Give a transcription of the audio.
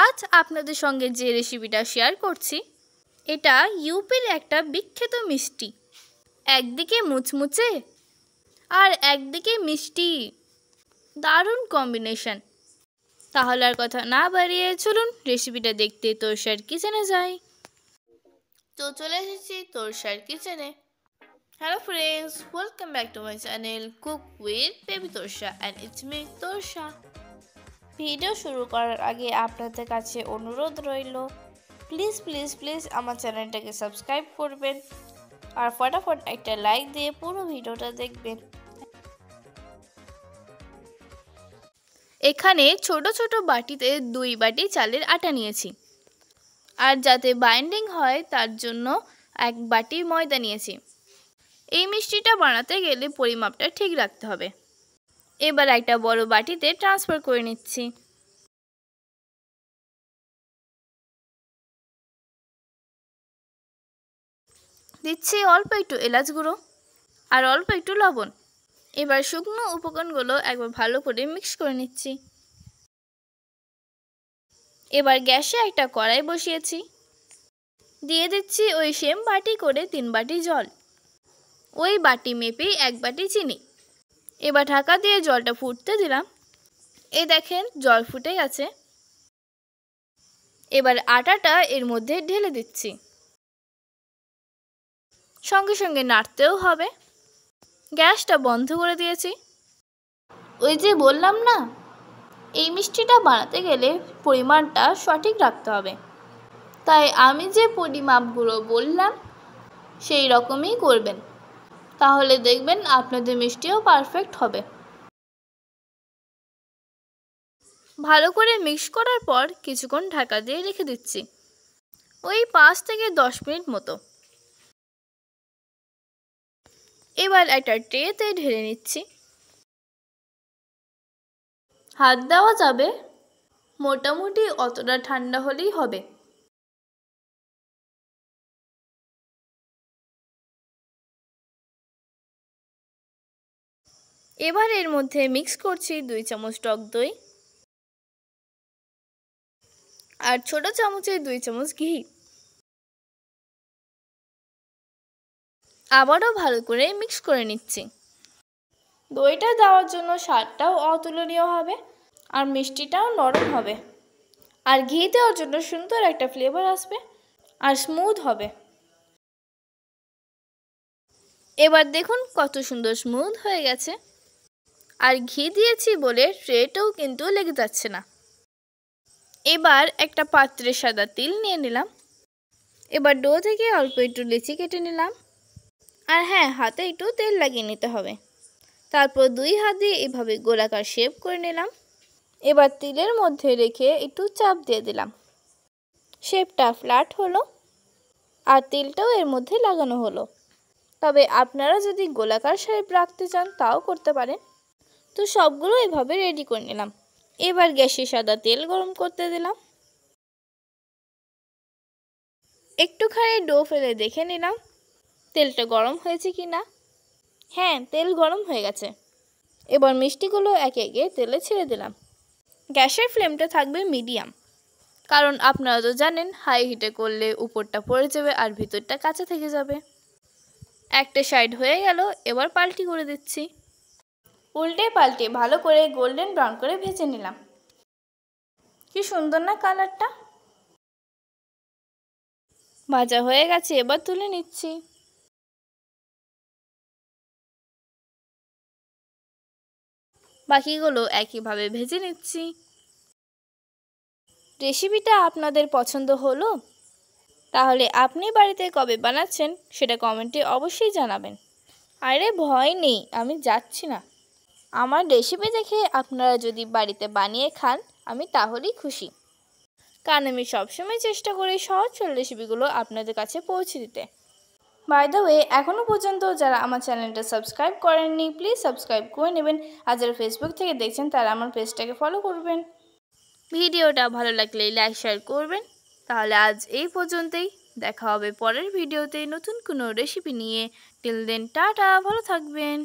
আজ আপনাদের সঙ্গে যে রেসিপিটা শেয়ার করছি এটা ইউপির একটা বিখ্যাত মিষ্টি। একদিকে মুচমুচে আর একদিকে মিষ্টি, দারুণ কম্বিনেশন। তাহলে আর কথা না বাড়িয়ে চলুন রেসিপিটা দেখতে তোরসার কিচেনে যাই। তো চলে এসেছি তোরসার কিচেনে। Hello friends, welcome back to my channel cook with baby Torsa and it's me Torsa. Video শুরু করার আগে আপনাদের কাছে অনুরোধ রইল, প্লিজ প্লিজ প্লিজ আমার চ্যানেলটাকে সাবস্ক্রাইব করবেন আর ফটাফট একটা লাইক দিয়ে পুরো ভিডিওটা দেখবেন। এখানে ছোট ছোট বাটিতে 2 বাটি চালের আটা নিয়েছি, আর যাতে বাইন্ডিং হয় তার জন্য 1 বাটি ময়দা নিয়েছি। এই মিষ্টিটা বানাতে গেলে পরিমাপটা ঠিক রাখতে হবে। এবার একটা বড় বাটিতে ট্রান্সফার করে নিচ্ছি। দিচ্ছি অল্প একটু এলাচ গুঁড়ো আর অল্প একটু লবণ। এবার শুকনো উপকরণগুলো একবার ভালো করে মিক্স করে নিচ্ছি। এবার গ্যাসে একটা কড়াই বসিয়েছি, দিয়ে দিচ্ছি ওই সেম বাটি করে 3 বাটি জল, ওই বাটি মেপেই 1 বাটি চিনি। এবার ঢাকা দিয়ে জলটা ফুটতে দিলাম। এই দেখেন জল ফুটে গেছে। এবার আটাটা এর মধ্যে ঢেলে দিচ্ছি, সঙ্গে সঙ্গে নাড়তেও হবে। গ্যাসটা বন্ধ করে দিয়েছি। ওই যে বললাম না, এই মিষ্টিটা বানাতে গেলে পরিমাণটা সঠিক রাখতে হবে, তাই আমি যে পরিমাপগুলো বললাম সেই রকমই করবেন, তাহলে দেখবেন আপনাদের মিষ্টিও পারফেক্ট হবে। ভালো করে মিক্স করার পর কিছুক্ষণ ঢাকা দিয়ে রেখে দিচ্ছি, ওই 5 থেকে 10 মিনিট মতো। এবার একটা ট্রেতে ঢেলে নিচ্ছি। হাত দেওয়া যাবে, মোটামুটি অতটা ঠান্ডা হলেই হবে। এবার এর মধ্যে মিক্স করছি 2 চামচ টক দই আর ছোট চামচে 2 চামচ ঘি। আবারও ভালো করে মিক্স করে নিচ্ছি। দইটা দেওয়ার জন্য স্বাদটাও অতুলনীয় হবে আর মিষ্টিটাও নরম হবে, আর ঘি দেওয়ার জন্য সুন্দর একটা ফ্লেভার আসবে আর স্মুথ হবে। এবার দেখুন কত সুন্দর স্মুথ হয়ে গেছে, আর ঘি দিয়েছি বলে ট্রেটাও কিন্তু লেগে যাচ্ছে না। এবার একটা পাত্রে সাদা তিল নিয়ে নিলাম। এবার ডো থেকে অল্প একটু লেচি কেটে নিলাম, আর হ্যাঁ, হাতে একটু তেল লাগিয়ে নিতে হবে। তারপর 2 হাত দিয়ে এভাবে গোলাকার শেপ করে নিলাম। এবার তিলের মধ্যে রেখে একটু চাপ দিয়ে দিলাম। শেপটা ফ্ল্যাট হলো আর তেলটাও এর মধ্যে লাগানো হলো। তবে আপনারা যদি গোলাকার শেপ রাখতে চান তাও করতে পারেন। তো সবগুলো এভাবে রেডি করে নিলাম। এবার গ্যাসে সাদা তেল গরম করতে দিলাম। একটুখানি ডো ফেলে দেখে নিলাম তেলটা গরম হয়েছে কি না। হ্যাঁ, তেল গরম হয়ে গেছে। এবার মিষ্টিগুলো একে একে তেলে ছেড়ে দিলাম। গ্যাসের ফ্লেমটা থাকবে মিডিয়াম, কারণ আপনারা তো জানেন হাই হিটে করলে উপরটা পড়ে যাবে আর ভিতরটা কাঁচা থেকে যাবে। একটা সাইড হয়ে গেল, এবার পাল্টি করে দিচ্ছি। উল্টে পাল্টে ভালো করে গোল্ডেন ব্রাউন করে ভেজে নিলাম। কি সুন্দর না কালারটা। ভাজা হয়ে গেছে, এবার তুলে নিচ্ছি। বাকিগুলো একইভাবে ভেজে নিচ্ছি। রেসিপিটা আপনাদের পছন্দ হলো? তাহলে আপনি বাড়িতে কবে বানাচ্ছেন সেটা কমেন্টে অবশ্যই জানাবেন। আরে ভয় নেই, আমি যাচ্ছি না। আমার রেসিপি দেখে আপনারা যদি বাড়িতে বানিয়ে খান আমি তাহলেই খুশি, কারণ আমি সবসময় চেষ্টা করি সহজ সরল রেসিপিগুলো আপনাদের কাছে পৌঁছে দিতে। বাই দ্য ওয়ে, এখনও পর্যন্ত যারা আমার চ্যানেলটা সাবস্ক্রাইব করেননি প্লিজ সাবস্ক্রাইব করে নেবেন, আর যারা ফেসবুক থেকে দেখছেন তারা আমার পেজটাকে ফলো করবেন। ভিডিওটা ভালো লাগলে লাইক শেয়ার করবেন। তাহলে আজ এই পর্যন্তই, দেখা হবে পরের ভিডিওতে নতুন কোনো রেসিপি নিয়ে। টিল দেন টাটা, ভালো থাকবেন।